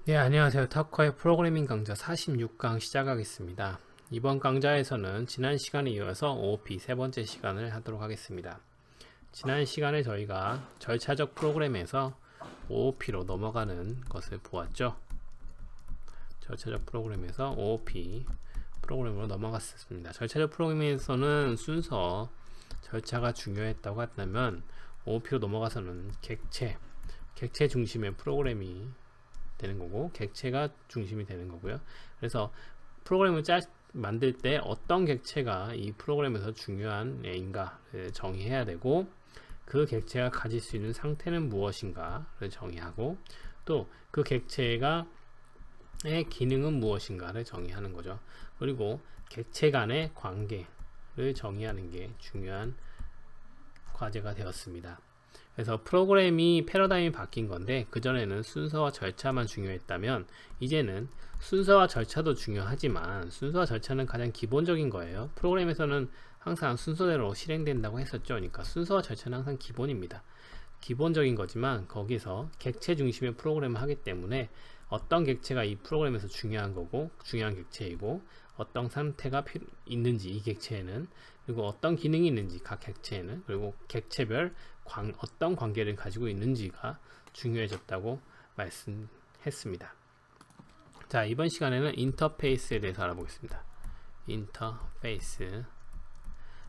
네, 안녕하세요. 타코의 프로그래밍 강좌 46강 시작하겠습니다. 이번 강좌에서는 지난 시간에 이어서 OOP 세 번째 시간을 하도록 하겠습니다. 지난 시간에 저희가 절차적 프로그램에서 OOP로 넘어가는 것을 보았죠. 절차적 프로그램에서 OOP 프로그램으로 넘어갔습니다. 절차적 프로그램에서는 순서, 절차가 중요했다고 한다면 OOP로 넘어가서는 객체 중심의 프로그램이 되는 거고, 객체가 중심이 되는 거고요. 그래서 프로그램을 만들 때 어떤 객체가 이 프로그램에서 중요한 애인가를 정의해야 되고, 그 객체가 가질 수 있는 상태는 무엇인가를 정의하고, 또 그 객체의 기능은 무엇인가를 정의하는 거죠. 그리고 객체 간의 관계를 정의하는 게 중요한 과제가 되었습니다. 그래서 프로그램이 패러다임이 바뀐 건데, 그전에는 순서와 절차만 중요했다면 이제는 순서와 절차도 중요하지만 순서와 절차는 가장 기본적인 거예요. 프로그램에서는 항상 순서대로 실행된다고 했었죠. 그러니까 순서와 절차는 항상 기본입니다. 기본적인 거지만 거기서 객체 중심의 프로그램을 하기 때문에 어떤 객체가 이 프로그램에서 중요한 거고, 중요한 객체이고, 어떤 상태가 있는지 이 객체에는, 그리고 어떤 기능이 있는지 각 객체에는, 그리고 객체별 어떤 관계를 가지고 있는지가 중요해졌다고 말씀했습니다. 자, 이번 시간에는 인터페이스에 대해서 알아보겠습니다. 인터페이스.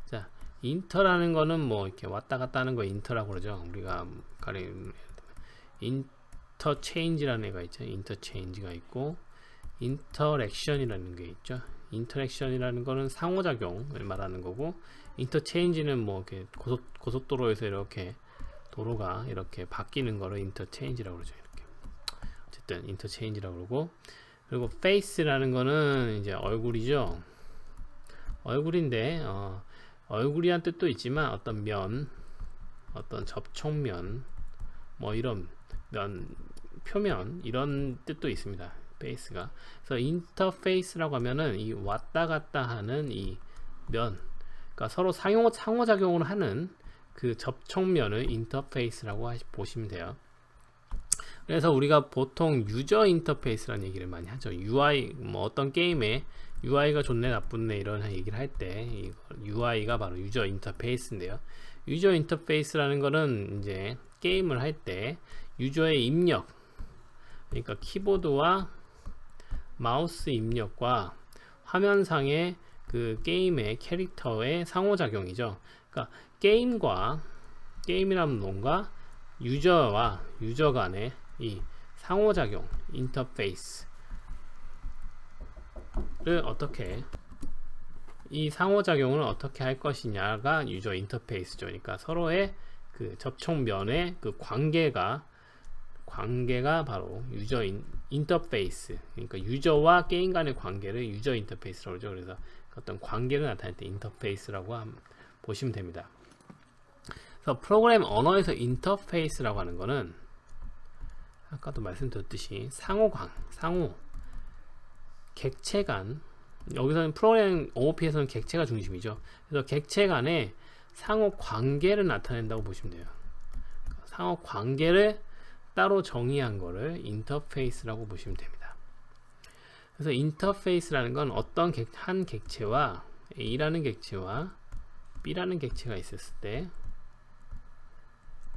자, 인터라는 거는 뭐 이렇게 왔다 갔다 하는 거 인터라고 그러죠. 우리가 가령 인터체인지라는 애가 있죠. 인터체인지가 있고, 인터랙션이라는 게 있죠. 인터랙션이라는 거는 상호작용을 말하는 거고, 인터체인지는 뭐 이렇게 고속도로에서 이렇게 도로가 이렇게 바뀌는 거를 인터체인지라고 그러죠. 이렇게. 어쨌든 인터체인지라고 그러고, 그리고 페이스라는 거는 이제 얼굴이죠. 얼굴인데 얼굴이란 뜻도 있지만 어떤 면, 어떤 접촉면, 뭐 이런 면, 표면, 이런 뜻도 있습니다. 페이스가. 그래서 인터페이스라고 하면은 이 왔다 갔다 하는 이 면, 그러니까 서로 상호작용을 하는 그 접촉면을 인터페이스라고 보시면 돼요. 그래서 우리가 보통 유저 인터페이스라는 얘기를 많이 하죠. UI, 뭐 어떤 게임에 UI가 좋네 나쁘네 이런 얘기를 할 때 UI가 바로 유저 인터페이스인데요. 유저 인터페이스라는 거는 이제 게임을 할 때 유저의 입력, 그러니까 키보드와 마우스 입력과 화면상의 그 게임의 캐릭터의 상호작용이죠. 그러니까 게임이라는 뭔가 유저와 유저 간의 이 상호작용, 인터페이스를 이 상호작용을 어떻게 할 것이냐가 유저 인터페이스죠. 그러니까 서로의 그 접촉면의 그 관계가 바로 유저 인터페이스, 그러니까 유저와 게임 간의 관계를 유저 인터페이스라고 그러죠. 그래서 어떤 관계를 나타낼 때 인터페이스라고 보시면 됩니다. 그래서 프로그램 언어에서 인터페이스라고 하는 거는 아까도 말씀드렸듯이 상호 객체 간, 여기서는 프로그램 OOP에서는 객체가 중심이죠. 그래서 객체 간의 상호 관계를 나타낸다고 보시면 돼요. 상호 관계를 따로 정의한 거를 인터페이스라고 보시면 됩니다. 그래서 인터페이스라는 건 어떤 한 객체와 A라는 객체와 B라는 객체가 있었을 때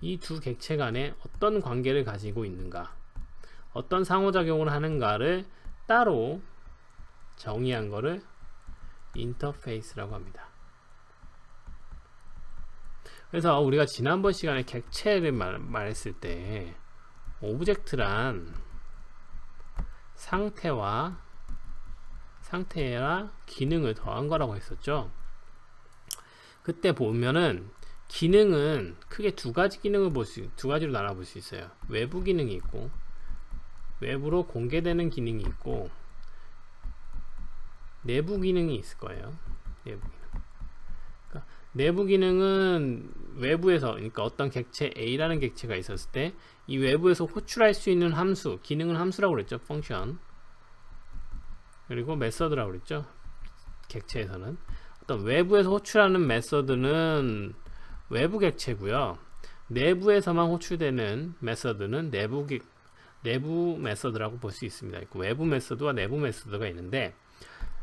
이 두 객체 간에 어떤 관계를 가지고 있는가, 어떤 상호작용을 하는가를 따로 정의한 거를 인터페이스라고 합니다. 그래서 우리가 지난번 시간에 객체를 말했을 때 오브젝트란 상태와 기능을 더한 거라고 했었죠. 그때 보면은 기능은 크게 두 가지로 나눠볼 수 있어요. 외부 기능이 있고, 외부로 공개되는 기능이 있고, 내부 기능이 있을 거예요. 내부 기능은 외부에서, 그러니까 어떤 객체 A라는 객체가 있었을 때 이 외부에서 호출할 수 있는 함수, 기능은 함수라고 그랬죠. 펑션. 그리고 메서드라고 그랬죠. 객체에서는 어떤 외부에서 호출하는 메서드는 외부 객체고요. 내부에서만 호출되는 메서드는 내부 메서드라고 볼 수 있습니다. 외부 메서드와 내부 메서드가 있는데,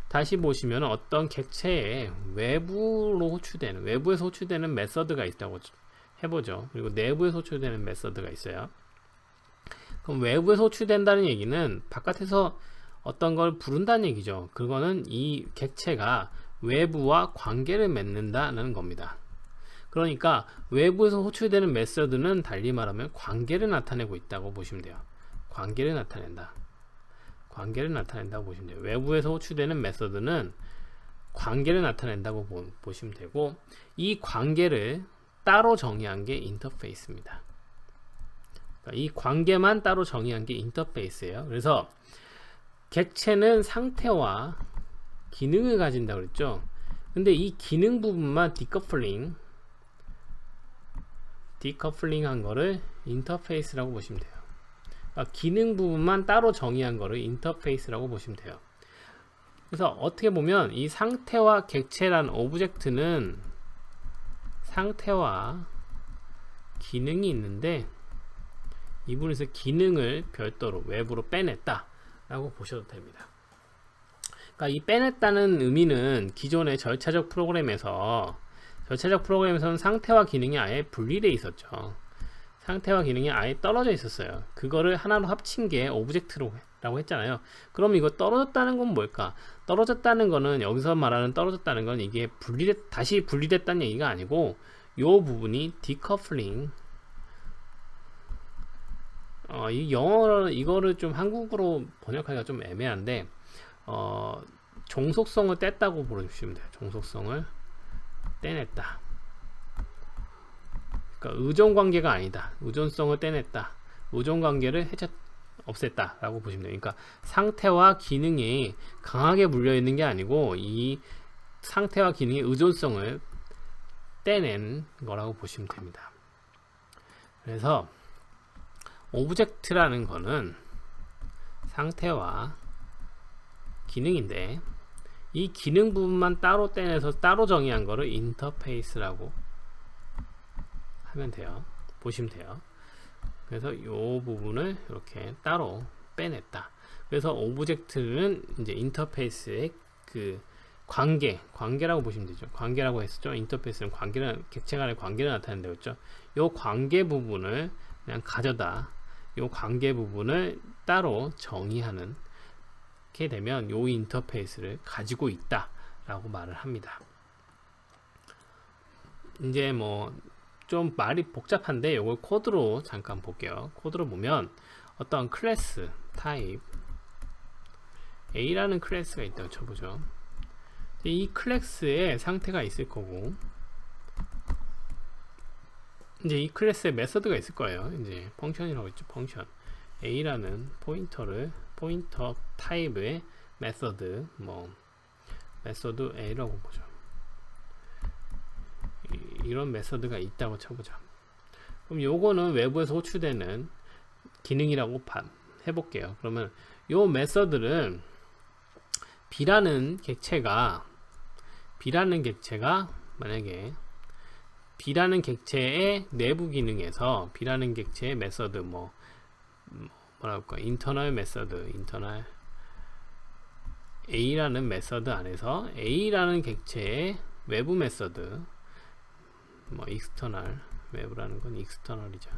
다시 보시면 어떤 객체에 외부에서 호출되는 메서드가 있다고 해보죠. 그리고 내부에서 호출되는 메서드가 있어요. 그럼 외부에서 호출된다는 얘기는 바깥에서 어떤 걸 부른다는 얘기죠. 그거는 이 객체가 외부와 관계를 맺는다는 겁니다. 그러니까 외부에서 호출되는 메서드는 달리 말하면 관계를 나타내고 있다고 보시면 돼요. 관계를 나타낸다고 보시면 돼요. 외부에서 호출되는 메서드는 관계를 나타낸다고 보시면 되고, 이 관계를 따로 정의한 게 인터페이스입니다. 그러니까 이 관계만 따로 정의한 게 인터페이스예요. 그래서 객체는 상태와 기능을 가진다고 그랬죠. 근데 이 기능 부분만 디커플링 한 거를 인터페이스라고 보시면 돼요. 그러니까 기능 부분만 따로 정의한 거를 인터페이스라고 보시면 돼요. 그래서 어떻게 보면 이 상태와 객체란 오브젝트는 상태와 기능이 있는데, 이 부분에서 기능을 별도로 외부로 빼냈다 라고 보셔도 됩니다. 그러니까 이 빼냈다는 의미는 기존의 절차적 프로그램에서는 상태와 기능이 아예 분리되어 있었죠. 상태와 기능이 아예 떨어져 있었어요. 그거를 하나로 합친 게 오브젝트라고 했잖아요. 그럼 이거 떨어졌다는 건 뭘까? 떨어졌다는 거는, 여기서 말하는 떨어졌다는 건 이게 다시 분리됐다는 얘기가 아니고, 요 부분이 디커플링, 이 이거를 좀 한국어로 번역하기가 좀 애매한데, 종속성을 뗐다고 보시면 돼요. 종속성을 떼냈다. 그러니까 의존관계가 아니다. 의존성을 떼냈다. 의존관계를 없앴다 라고 보시면 돼요. 그러니까 상태와 기능이 강하게 물려있는 게 아니고, 이 상태와 기능의 의존성을 떼낸 거라고 보시면 됩니다. 그래서 오브젝트라는 거는 상태와 기능인데, 이 기능 부분만 따로 떼내서 따로 정의한 거를 인터페이스라고 하면 돼요. 보시면 돼요. 그래서 이 부분을 이렇게 따로 빼냈다. 그래서 오브젝트는 이제 인터페이스의 그 관계라고 보시면 되죠. 관계라고 했었죠. 인터페이스는 객체 간의 관계를 나타낸다고 했죠. 이 관계 부분을 그냥 가져다, 이 관계 부분을 따로 정의하는 게 되면 이 인터페이스를 가지고 있다 라고 말을 합니다. 이제 뭐 좀 말이 복잡한데 이걸 코드로 잠깐 볼게요. 코드로 보면 어떤 클래스 타입 A라는 클래스가 있다고 쳐보죠. 이 클래스에 상태가 있을 거고, 이제 이 클래스에 메서드가 있을 거예요. 이제 펑션이라고 했죠. 펑션 A라는 포인터 타입의 메서드, 메서드 A라고 보죠. 이런 메서드가 있다고 쳐보자. 그럼 요거는 외부에서 호출되는 기능이라고 해볼게요. 그러면 요 메서드는 B라는 객체가 만약에 B라는 객체의 내부 기능에서 B라는 객체의 메서드 인터널 메서드, 인터널 A라는 메서드 안에서 A라는 객체의 외부 메서드, 익스터널, 외부라는 건 익스터널이죠.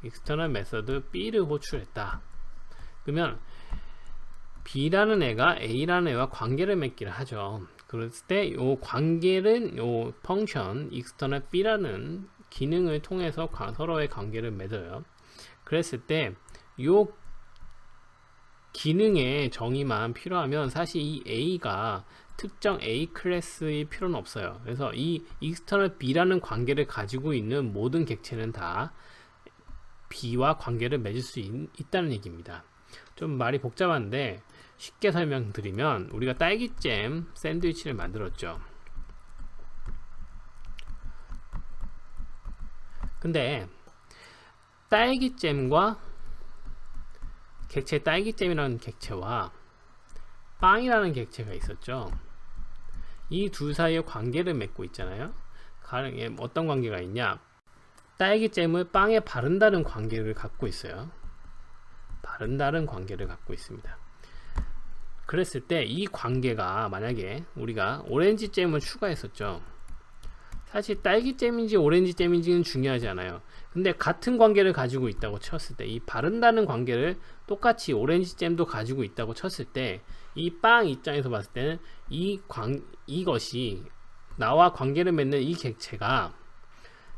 익스터널 메서드 B를 호출했다. 그러면 B라는 애가 A라는 애와 관계를 맺기를 하죠. 그랬을 때 요 관계는 요 펑션 external B라는 기능을 통해서 서로의 관계를 맺어요. 그랬을 때 요 기능의 정의만 필요하면 사실 이 A가 특정 A 클래스의 필요는 없어요. 그래서 이 external B라는 관계를 가지고 있는 모든 객체는 다 B와 관계를 맺을 수 있다는 얘기입니다. 좀 말이 복잡한데 쉽게 설명드리면, 우리가 딸기잼 샌드위치를 만들었죠. 근데 딸기잼과 딸기잼이라는 객체와 빵이라는 객체가 있었죠. 이 둘 사이에 관계를 맺고 있잖아요. 어떤 관계가 있냐? 딸기잼을 빵에 바른다는 관계를 갖고 있어요. 바른다는 관계를 갖고 있습니다. 그랬을 때 이 관계가 만약에 우리가 오렌지잼을 추가했었죠. 사실 딸기잼인지 오렌지잼인지는 중요하지 않아요. 근데 같은 관계를 가지고 있다고 쳤을 때, 이 바른다는 관계를 똑같이 오렌지잼도 가지고 있다고 쳤을 때, 이 빵 입장에서 봤을 때는 이것이 나와 관계를 맺는 이 객체가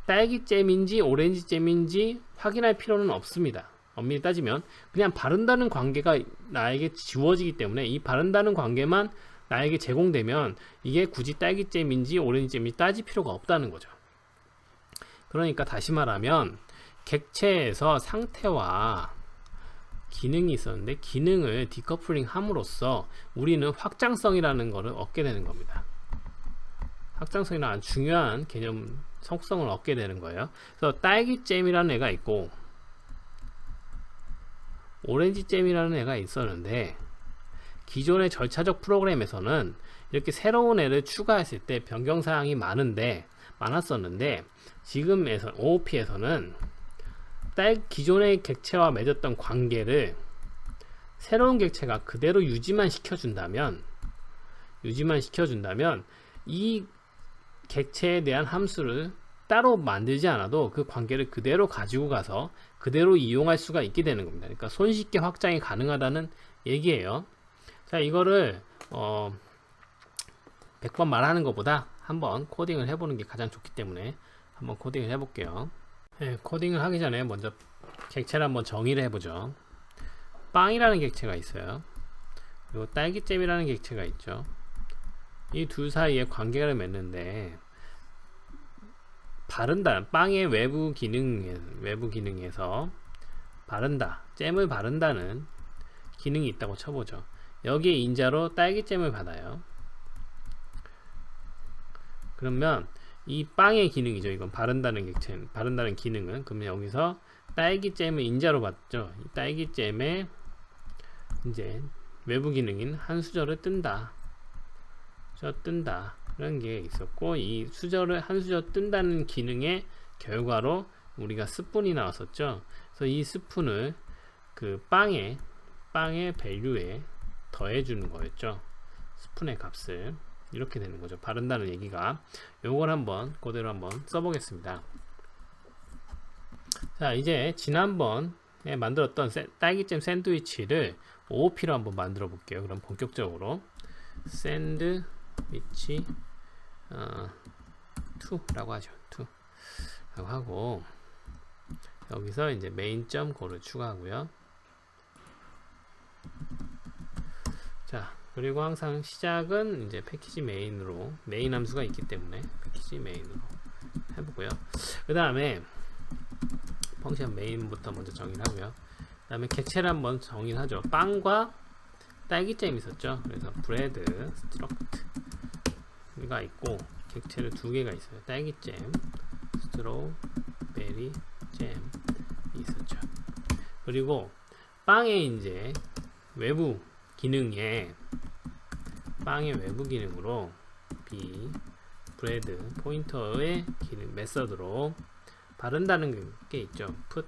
딸기잼인지 오렌지잼인지 확인할 필요는 없습니다. 엄밀히 따지면 그냥 바른다는 관계가 나에게 지워지기 때문에 이 바른다는 관계만 나에게 제공되면 이게 굳이 딸기잼인지 오렌지잼인지 따질 필요가 없다는 거죠. 그러니까 다시 말하면 객체에서 상태와 기능이 있었는데 기능을 디커플링 함으로써 우리는 확장성이라는 것을 얻게 되는 겁니다. 확장성이라는 아주 중요한 개념 속성을 얻게 되는 거예요. 그래서 딸기잼이라는 애가 있고 오렌지잼이라는 애가 있었는데 기존의 절차적 프로그램에서는 이렇게 새로운 애를 추가했을 때 변경사항이 많았었는데 지금에서 OOP에서는 기존의 객체와 맺었던 관계를 새로운 객체가 그대로 유지만 시켜준다면 이 객체에 대한 함수를 따로 만들지 않아도 그 관계를 그대로 가지고 가서 그대로 이용할 수가 있게 되는 겁니다. 그러니까 손쉽게 확장이 가능하다는 얘기예요. 자, 이거를 100번 말하는 것보다 한번 코딩을 해보는 게 가장 좋기 때문에 한번 코딩을 해볼게요. 네, 코딩을 하기 전에 먼저 객체를 한번 정의를 해보죠. 빵이라는 객체가 있어요. 그리고 딸기잼이라는 객체가 있죠. 이 둘 사이에 관계를 맺는데 바른다, 빵의 외부 기능에서 잼을 바른다는 기능이 있다고 쳐보죠. 여기에 인자로 딸기잼을 받아요. 그러면 이 빵의 기능이죠. 이건 바른다는 기능은. 그러면 여기서 딸기잼을 인자로 받죠. 이 딸기잼의 이제 외부 기능인 한 수저를 뜬다. 그런 게 있었고, 이 한 수저 뜬다는 기능의 결과로 우리가 스푼이 나왔었죠. 그래서 이 스푼을 그 빵의 밸류에 더해주는 거였죠. 스푼의 값을. 이렇게 되는 거죠. 바른다는 얘기가. 요걸 한번 그대로 한번 써보겠습니다. 자, 이제 지난번에 만들었던 딸기잼 샌드위치를 OOP로 한번 만들어 볼게요. 그럼 본격적으로 샌드위치 2라고 하죠. 2라고 하고 여기서 이제 메인.go를 추가하고요. 자, 그리고 항상 시작은 이제 패키지 메인 함수가 있기 때문에 패키지 메인으로 해보고요. 그 다음에 펑션 메인부터 먼저 정의를 하고요. 그 다음에 객체를 한번 정의를 하죠. 빵과 딸기잼이 있었죠. 그래서 브레드 스트럭트가 있고 객체를 두 개가 있어요. 딸기잼, 스트로베리 잼이 있었죠. 그리고 빵의 이제 외부 기능으로 브레드 포인터의 기능 메서드로 바른다는 게 있죠. put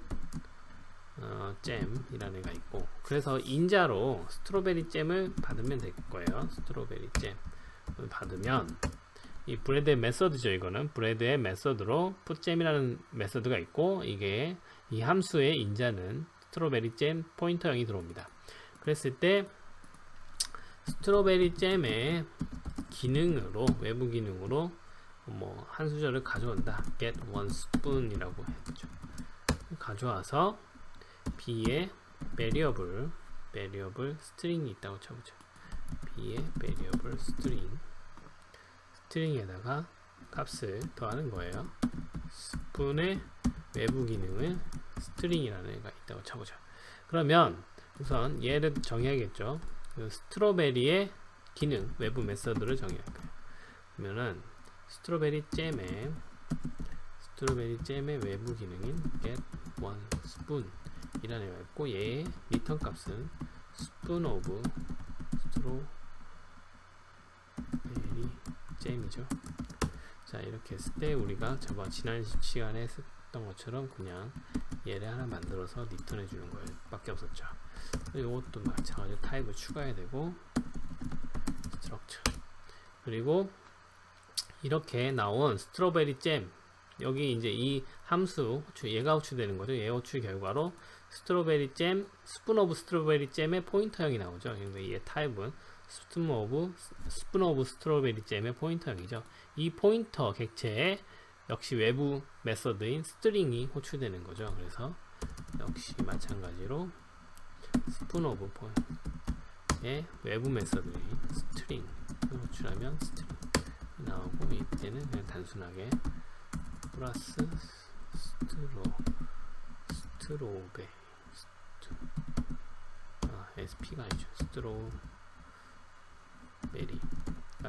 잼이라는 애가 있고, 그래서 인자로 스트로베리 잼을 받으면 될 거예요. 스트로베리 잼을 받으면 이 브레드의 메서드죠. 이거는 브레드의 메서드로 put 잼이라는 메서드가 있고, 이게 이 함수의 인자는 스트로베리 잼 포인터형이 들어옵니다. 그랬을 때 스트로베리 잼의 외부 기능으로 뭐 한 수저를 가져온다. get one spoon이라고 해보죠. 가져와서 b의 variable string이 있다고 쳐보죠. b의 variable string에다가 값을 더하는 거예요. 스푼의 외부 기능을 string이라는 애가 있다고 쳐보죠. 그러면 우선 얘를 정의하겠죠. 그 스트로베리의 기능 외부 메서드를 정의할까요? 그러면은 스트로베리 잼의 외부 기능인 get one spoon 이라는 애가 있고, 얘의 리턴 값은 spoon of 스트로베리 잼이죠. 자, 이렇게 했을 때 우리가 지난 시간에 했던 것처럼 그냥 얘를 하나 만들어서 리턴해 주는 거예요. 밖에 없었죠. 이것도 마찬가지로 타입을 추가해야 되고 스트럭처, 그리고 이렇게 나온 스트로베리 잼, 여기 이제 이 함수 얘가 호출되는 거죠. 얘 호출 결과로 스트로베리 잼, 스푼 오브 스트로베리 잼의 포인터형이 나오죠. 얘 타입은 스푼 오브 스트로베리 잼의 포인터형이죠. 이 포인터 객체에 역시 외부 메서드인 스트링이 호출되는 거죠. 그래서 역시 마찬가지로 스푼 오브 포인트의 외부 메서드인 스트링을 호출하면 스트링 나오고, 이때는 그냥 단순하게 플러스 스트로베 SP가 아니죠. 스트로베리가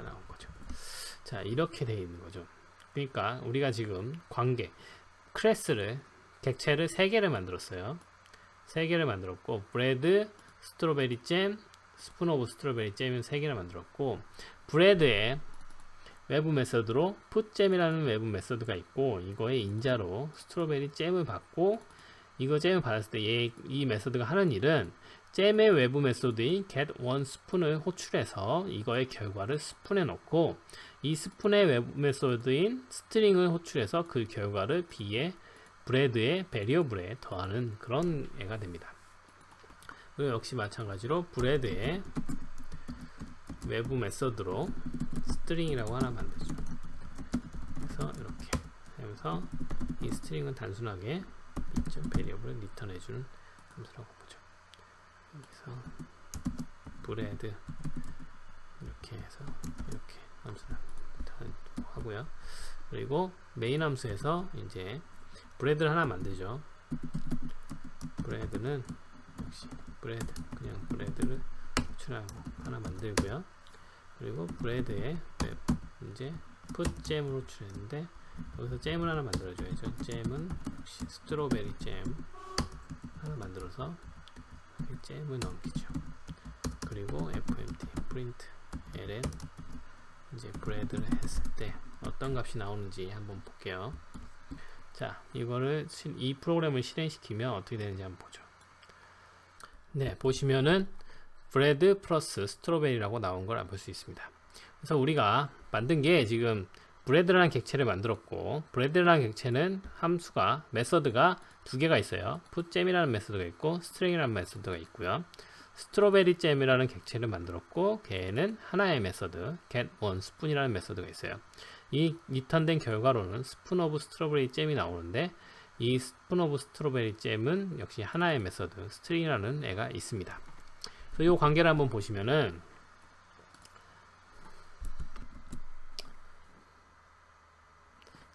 나온 거죠. 자, 이렇게 되어 있는 거죠. 그러니까 우리가 지금 관계 클래스를 객체를 3개를 만들었어요. 3개를 만들었고, 브레드, 스트로베리 잼, 스푼 오브 스트로베리 잼은 3개를 만들었고, 브레드에 외부 메서드로 풋잼이라는 외부 메서드가 있고, 이거의 인자로 스트로베리 잼을 받고, 이거 잼을 받았을 때 이 메서드가 하는 일은 잼의 외부 메서드인 get one 스푼을 호출해서 이거의 결과를 스푼에 넣고, 이 스푼의 외부 메서드인 스트링을 호출해서 그 결과를 b의 브레드의 베리어블에 더하는 그런 애가 됩니다. 그리고 역시 마찬가지로 브레드의 외부 메서드로 스트링이라고 하나 만들죠. 그래서 이렇게 하면서 이 스트링은 단순하게 베리어블을 리턴해주는 함수라고 보죠. 여기서 브레드 이렇게 해서 이렇게 함수를 하고요. 그리고 메인 함수에서 이제 브레드를 하나 만들죠. 브레드는 역시 브레드, 그냥 브레드를 호출하고 하나 만들고요. 그리고 브레드에 이제 풋잼을 호출했는데, 여기서 잼을 하나 만들어줘야죠. 잼은 역시 스트로베리 잼 하나 만들어서 잼을 넘기죠. 그리고 fmt print ln 이제 브레드를 했을 때 어떤 값이 나오는지 한번 볼게요. 자, 이거를 이 프로그램을 실행시키면 어떻게 되는지 한번 보죠. 네, 보시면은 브레드 플러스 스트로베리라고 나온 걸 볼 수 있습니다. 그래서 우리가 만든 게 지금 브레드라는 객체를 만들었고, 브레드라는 객체는 함수가 메서드가 2개가 있어요. 풋잼이라는 메서드가 있고 스트링이라는 메서드가 있고요. 스트로베리 잼이라는 객체를 만들었고, 걔는 하나의 메서드 get one 스푼이라는 메서드가 있어요. 이 리턴된 결과로는 스푼 오브 스트로베리 잼이 나오는데, 이 스푼 오브 스트로베리 잼은 역시 하나의 메서드 스트링이라는 애가 있습니다. 그래서 이 관계를 한번 보시면은,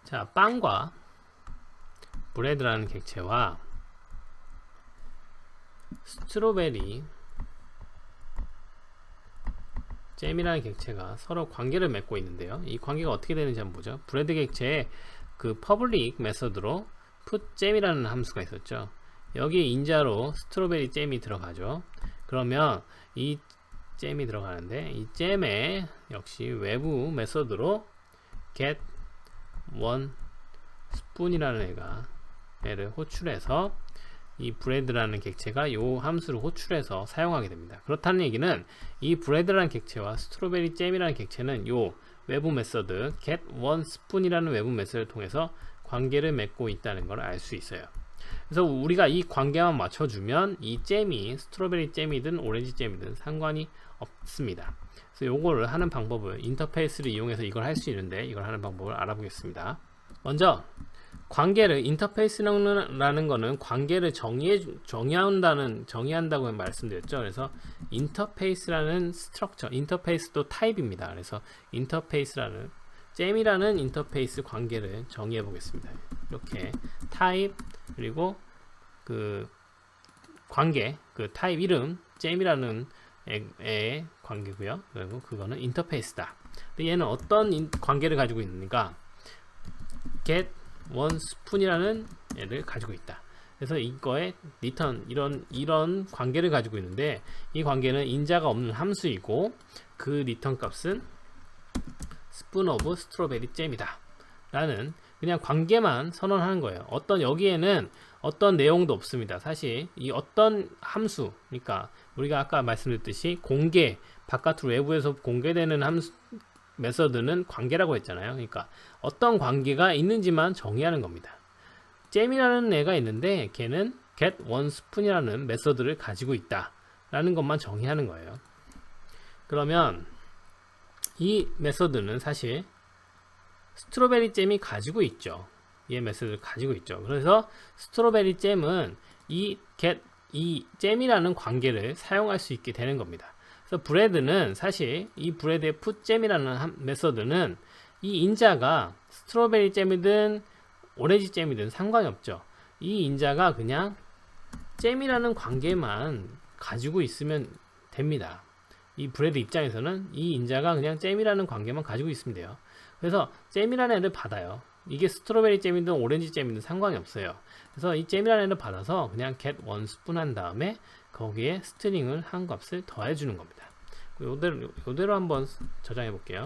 자, 빵과 브레드라는 객체와 스트로베리 잼이라는 객체가 서로 관계를 맺고 있는데요. 이 관계가 어떻게 되는지 한번 보죠. 브레드 객체에 그 퍼블릭 메서드로 풋잼이라는 함수가 있었죠. 여기에 인자로 스트로베리 잼이 들어가죠. 그러면 이 잼이 들어가는데, 이 잼에 역시 외부 메서드로 get one 스푼이라는 애를 호출해서 이 브레드라는 객체가 요 함수를 호출해서 사용하게 됩니다. 그렇다는 얘기는 이 브레드라는 객체와 스트로베리 잼이라는 객체는 요 외부 메서드 get one 스푼이라는 외부 메서드를 통해서 관계를 맺고 있다는 걸 알 수 있어요. 그래서 우리가 이 관계만 맞춰주면 이 잼이 스트로베리 잼이든 오렌지 잼이든 상관이 없습니다. 그래서 요거를 하는 방법을, 인터페이스를 이용해서 이걸 할 수 있는데, 이걸 하는 방법을 알아보겠습니다. 먼저 관계를, 인터페이스라는 거는 관계를 정의한다고 말씀드렸죠. 그래서 인터페이스라는 스트럭처, 인터페이스도 타입입니다. 그래서 인터페이스라는 잼이라는 인터페이스 관계를 정의해 보겠습니다. 이렇게 타입, 그리고 그 관계, 그 타입 이름 잼이라는 애의 관계고요. 그리고 그거는 인터페이스다. 근데 얘는 어떤 관계를 가지고 있는가? get one 스푼이라는 애를 가지고 있다. 그래서 이거에 리턴, 이런 관계를 가지고 있는데, 이 관계는 인자가 없는 함수이고, 그 리턴 값은 스푼 오브 스트로베리 잼이다 라는 그냥 관계만 선언하는 거예요. 여기에는 어떤 내용도 없습니다. 사실 이 어떤 함수, 그러니까 우리가 아까 말씀드렸듯이 공개, 바깥으로 외부에서 공개되는 함수 메서드는 관계라고 했잖아요. 그러니까 어떤 관계가 있는지만 정의하는 겁니다. 잼이라는 애가 있는데 걔는 get one spoon이라는 메서드를 가지고 있다 라는 것만 정의하는 거예요. 그러면 이 메서드는 사실 스트로베리 잼이 가지고 있죠. 이 메서드를 가지고 있죠. 그래서 스트로베리 잼은 이 잼이라는 관계를 사용할 수 있게 되는 겁니다. 그래서 브레드는 사실 이 브레드의 풋잼이라는 메서드는 이 인자가 스트로베리 잼이든 오렌지 잼이든 상관이 없죠. 이 인자가 그냥 잼이라는 관계만 가지고 있으면 됩니다. 이 브레드 입장에서는 이 인자가 그냥 잼이라는 관계만 가지고 있으면 돼요. 그래서 잼이라는 애를 받아요. 이게 스트로베리 잼이든 오렌지 잼이든 상관이 없어요. 그래서 이 잼이라는 애를 받아서 그냥 get one spoon 한 다음에 거기에 스트링을 한 값을 더해 주는 겁니다. 요대로 한번 저장해 볼게요.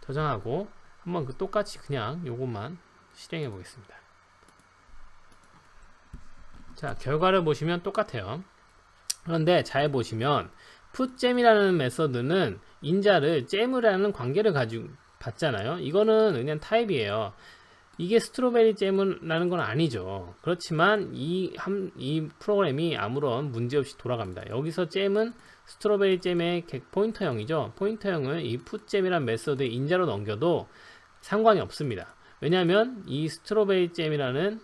저장하고 한번 똑같이 그냥 요것만 실행해 보겠습니다. 자, 결과를 보시면 똑같아요. 그런데 잘 보시면 put잼이라는 메서드는 인자를 잼이라는 관계를 가지고 받잖아요. 이거는 그냥 타입이에요. 이게 스트로베리 잼이라는 건 아니죠. 그렇지만 이 프로그램이 아무런 문제 없이 돌아갑니다. 여기서 잼은 스트로베리 잼의 포인터형이죠. 포인터형을 이 put잼이라는 메서드의 인자로 넘겨도 상관이 없습니다. 왜냐하면 이 스트로베리 잼이라는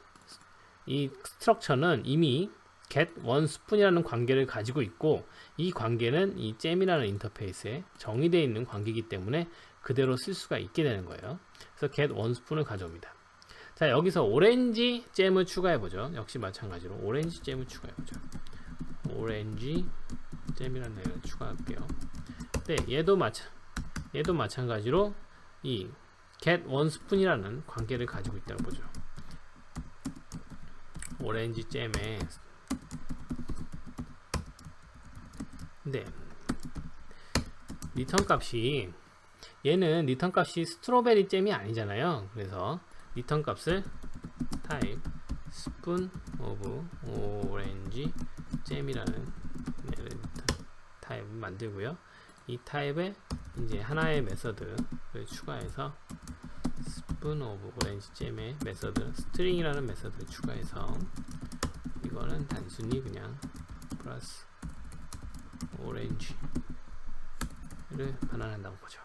이 스트럭처는 이미 get one spoon이라는 관계를 가지고 있고 이 관계는 이 잼이라는 인터페이스에 정의되어 있는 관계이기 때문에 그대로 쓸 수가 있게 되는 거예요. 그래서 get one spoon을 가져옵니다. 자, 여기서 오렌지 잼을 추가해 보죠. 역시 마찬가지로 오렌지 잼을 추가해 보죠. 오렌지 잼이라는 애를 추가할게요. 네, 얘도 마찬가지로 이 get one spoon이라는 관계를 가지고 있다고 보죠. 오렌지 잼에 네, 리턴 값이 얘는 리턴 값이 스트로베리 잼이 아니잖아요. 그래서 리턴 값을 type spoon of orange 잼이라는 타입을 만들고요. 이 타입에 이제 하나의 메서드를 추가해서 spoon of orange 잼의 메서드 string이라는 메서드를 추가해서 이거는 단순히 그냥 플러스 오렌지를 반환한다고 보죠.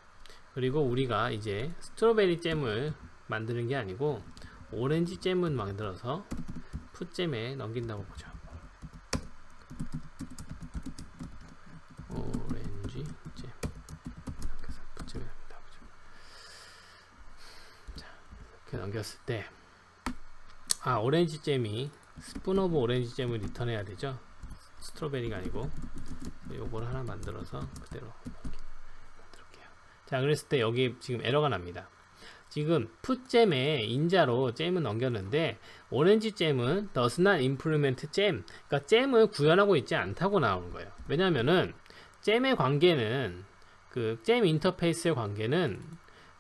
그리고 우리가 이제 스트로베리 잼을 만드는 게 아니고 오렌지 잼을 만들어서 풋잼에 넘긴다고 보죠. 오렌지 잼 그래서 풋잼에 넘긴다고 보죠. 자, 이렇게 넘겼을 때 오렌지 잼이 스푼 오브 오렌지 잼을 리턴해야 되죠. 스트로베리가 아니고 요걸 하나 만들어서 그대로 만들게요. 자, 그랬을 때 여기 지금 에러가 납니다. 지금 풋잼에 인자로 잼을 넘겼는데 오렌지 잼은 does not implement 잼, 그러니까 잼을 구현하고 있지 않다고 나오는 거예요. 왜냐면은 잼의 관계는 그 잼 인터페이스의 관계는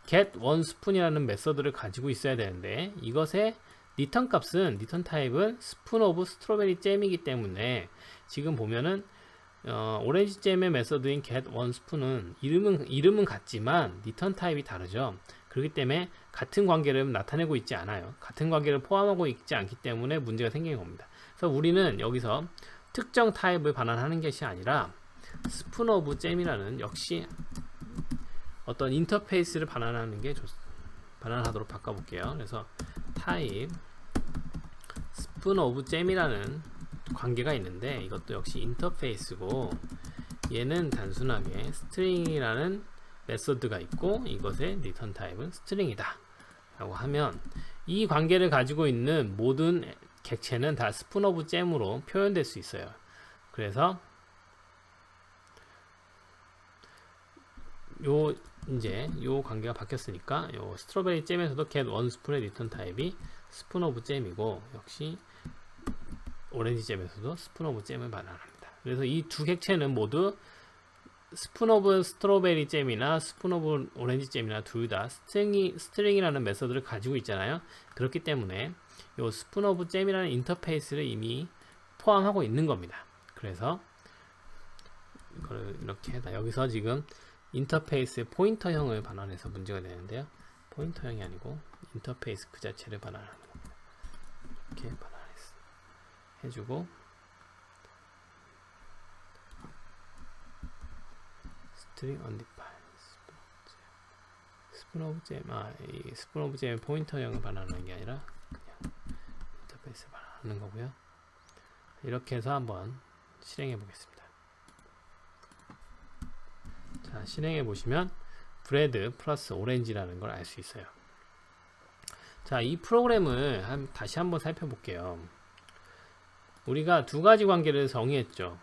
get one spoon이라는 메서드를 가지고 있어야 되는데 이것의 리턴 값은 리턴 타입은 spoon of strawberry 잼이기 때문에 지금 보면은 오렌지 잼의 메서드인 get one spoon은 이름은 같지만 리턴 타입이 다르죠. 그렇기 때문에 같은 관계를 나타내고 있지 않아요. 같은 관계를 포함하고 있지 않기 때문에 문제가 생긴 겁니다. 그래서 우리는 여기서 특정 타입을 반환하는 것이 아니라 spoon of 잼이라는 역시 어떤 인터페이스를 반환하도록 바꿔볼게요. 그래서 타입 spoon of 잼이라는 관계가 있는데 이것도 역시 인터페이스고 얘는 단순하게 string이라는 메소드가 있고 이것의 리턴 타입은 string이다 라고 하면 이 관계를 가지고 있는 모든 객체는 다 spoon of 잼으로 표현될 수 있어요. 그래서 이제 요 관계가 바뀌었으니까 요 스트로베리 잼에서도 get one spoon의 리턴 타입이 spoon of 잼이고 역시 오렌지 잼에서도 spoon of 잼을 반환합니다. 그래서 이 두 객체는 모두 스푼 오브 스트로베리 잼이나 스푼 오브 오렌지 잼이나 둘 다 스트링이라는 메서드를 가지고 있잖아요. 그렇기 때문에 이 스푼 오브 잼이라는 인터페이스를 이미 포함하고 있는 겁니다. 그래서 이거를 이렇게 해다 여기서 지금 인터페이스의 포인터형을 반환해서 문제가 되는데요. 포인터형이 아니고 인터페이스 그 자체를 반환하는 겁니다. 이렇게 해주고 string undefined 스푼 오브 잼 이 스푼 오브 잼 포인터형을 반환하는 게 아니라 그냥 인터페이스 반환하는 거고요. 이렇게 해서 한번 실행해 보겠습니다. 자, 실행해 보시면 브레드 플러스 오렌지라는 걸 알 수 있어요. 자, 이 프로그램을 다시 한번 살펴볼게요. 우리가 두 가지 관계를 정의했죠.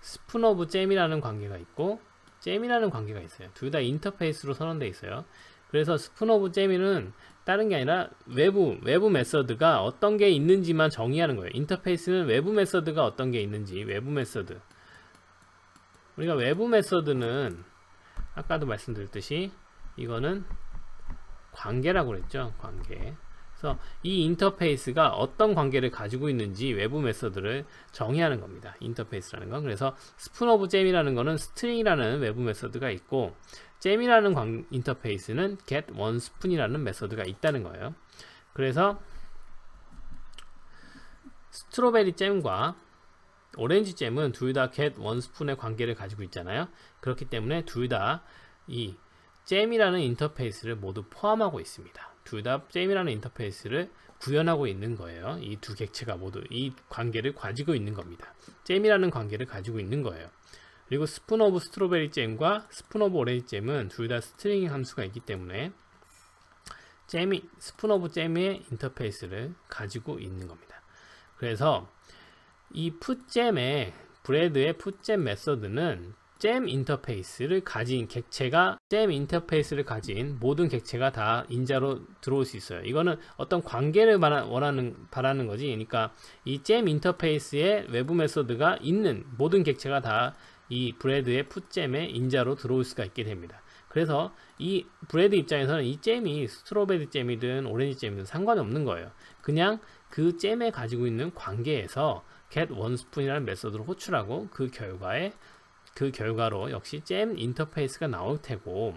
스푼 오브 잼이라는 관계가 있고 잼이라는 관계가 있어요. 둘 다 인터페이스로 선언되어 있어요. 그래서 스푼 오브 잼이는 다른 게 아니라 외부 메서드가 어떤 게 있는지만 정의하는 거예요. 인터페이스는 외부 메서드가 어떤 게 있는지, 외부 메서드. 우리가 외부 메서드는 아까도 말씀드렸듯이 이거는 관계라고 그랬죠. 관계. 그래서 이 인터페이스가 어떤 관계를 가지고 있는지 외부 메서드를 정의하는 겁니다. 인터페이스라는 건. 그래서 스푼 오브 잼이라는 거는 스트링이라는 외부 메서드가 있고 잼이라는 인터페이스는 get one spoon이라는 메서드가 있다는 거예요. 그래서 스트로베리 잼과 오렌지 잼은 둘 다 get one spoon의 관계를 가지고 있잖아요. 그렇기 때문에 둘 다 이 잼이라는 인터페이스를 모두 포함하고 있습니다. 둘 다 잼이라는 인터페이스를 구현하고 있는 거예요. 이 두 객체가 모두 이 관계를 가지고 있는 겁니다. 잼이라는 관계를 가지고 있는 거예요. 그리고 스푼 오브 스트로베리 잼과 스푼 오브 오렌지 잼은 둘 다 스트링 함수가 있기 때문에 스푼 오브 잼의 인터페이스를 가지고 있는 겁니다. 그래서 이 풋잼의 브레드의 풋잼 메서드는 잼 인터페이스를 가진 객체가 잼 인터페이스를 가진 모든 객체가 다 인자로 들어올 수 있어요. 이거는 어떤 관계를 바라는 거지. 그러니까 이 잼 인터페이스의 외부 메서드가 있는 모든 객체가 다 이 브레드의 풋잼의 인자로 들어올 수가 있게 됩니다. 그래서 이 브레드 입장에서는 이 잼이 스트로베리 잼이든 오렌지 잼이든 상관이 없는 거예요. 그냥 그 잼에 가지고 있는 관계에서 get one spoon이라는 메서드를 호출하고 그 결과로 역시 잼 인터페이스가 나올 테고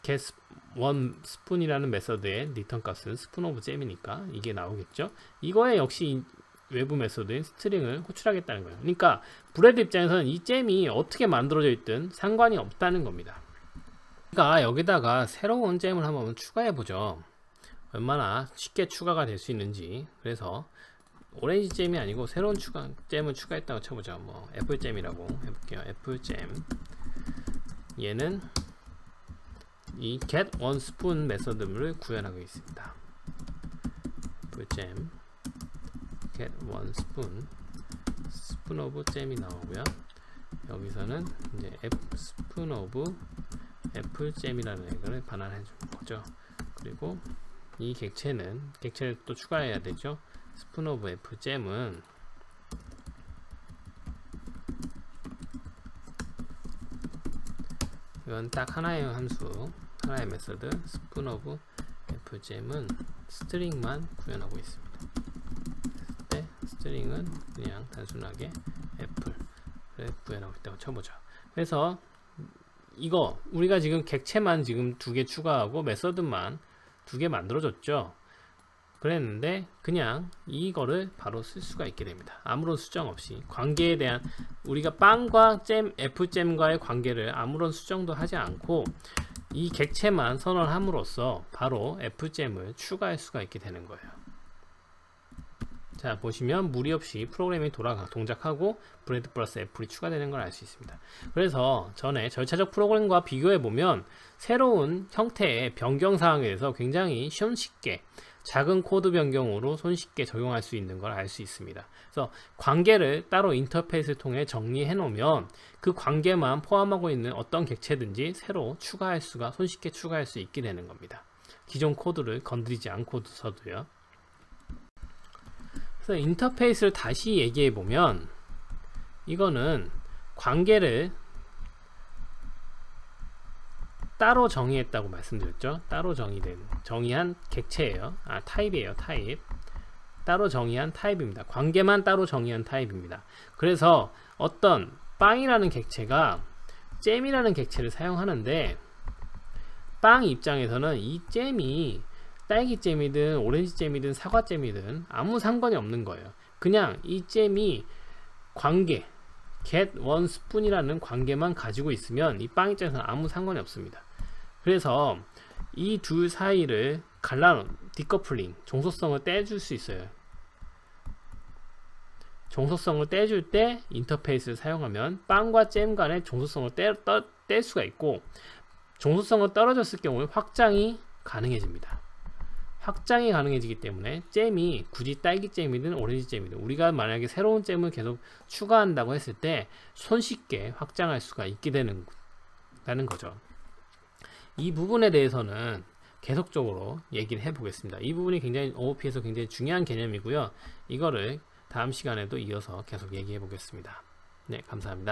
get one spoon이라는 메서드의 리턴 값은 스푼 오브 잼이니까 이게 나오겠죠. 이거에 역시 외부 메서드인 스트링을 호출하겠다는 거예요. 그러니까 브레드 입장에서는 이 잼이 어떻게 만들어져 있든 상관이 없다는 겁니다. 그러니까 여기다가 새로운 잼을 한번 추가해 보죠. 얼마나 쉽게 추가가 될 수 있는지. 그래서 오렌지 잼이 아니고 새로운 잼을 추가했다고 쳐보죠. 뭐 애플잼이라고 해볼게요. 애플잼. 얘는 이 get one spoon 메서드를 구현하고 있습니다. 애플잼 get one spoon 스푼 오브 잼이 나오고요. 여기서는 이제 스푼 오브 애플잼이라는 애를 반환해 준 거죠. 그리고 이 객체를 또 추가해야 되죠. 스푼 오브 애플잼은 이건 딱 하나의 함수, 하나의 메서드. 스푼 오브 애플잼은 스트링만 구현하고 있습니다. 그때 스트링은 그냥 단순하게 애플을 구현하고 있다고 쳐보죠. 그래서 이거 우리가 지금 객체만 지금 2개 추가하고 메서드만 2개 만들어줬죠. 그랬는데 그냥 이거를 바로 쓸 수가 있게 됩니다. 아무런 수정 없이 관계에 대한 우리가 빵과 애플잼과의 관계를 아무런 수정도 하지 않고 이 객체만 선언함으로써 바로 애플잼을 추가할 수가 있게 되는 거예요. 자, 보시면 무리 없이 프로그램이 동작하고 브레드 플러스 애플이 추가되는 걸 알 수 있습니다. 그래서 전에 절차적 프로그램과 비교해 보면 새로운 형태의 변경 사항에 대해서 굉장히 손쉽게 작은 코드 변경으로 손쉽게 적용할 수 있는 걸 알 수 있습니다. 그래서 관계를 따로 인터페이스를 통해 정리해 놓으면 그 관계만 포함하고 있는 어떤 객체든지 새로 손쉽게 추가할 수 있게 되는 겁니다. 기존 코드를 건드리지 않고서도요. 그래서 인터페이스를 다시 얘기해 보면 이거는 관계를 따로 정의했다고 말씀드렸죠. 따로 정의한 객체예요. 타입이에요. 타입. 따로 정의한 타입입니다. 관계만 따로 정의한 타입입니다. 그래서 어떤 빵이라는 객체가 잼이라는 객체를 사용하는데 빵 입장에서는 이 잼이 딸기잼이든 오렌지잼이든 사과잼이든 아무 상관이 없는 거예요. 그냥 이 잼이 관계 get one spoon이라는 관계만 가지고 있으면 이 빵 입장에서는 아무 상관이 없습니다. 그래서 이 둘 사이를 디커플링, 종속성을 떼줄 수 있어요. 종속성을 떼줄 때 인터페이스를 사용하면 빵과 잼 간의 종속성을 뗄 수가 있고, 종속성을 떨어졌을 경우에 확장이 가능해집니다. 확장이 가능해지기 때문에 잼이 굳이 딸기잼이든 오렌지잼이든 우리가 만약에 새로운 잼을 계속 추가한다고 했을 때 손쉽게 확장할 수가 있게 되는 거죠. 이 부분에 대해서는 계속적으로 얘기를 해보겠습니다. 이 부분이 굉장히 OOP에서 굉장히 중요한 개념이고요. 이거를 다음 시간에도 이어서 계속 얘기해 보겠습니다. 네, 감사합니다.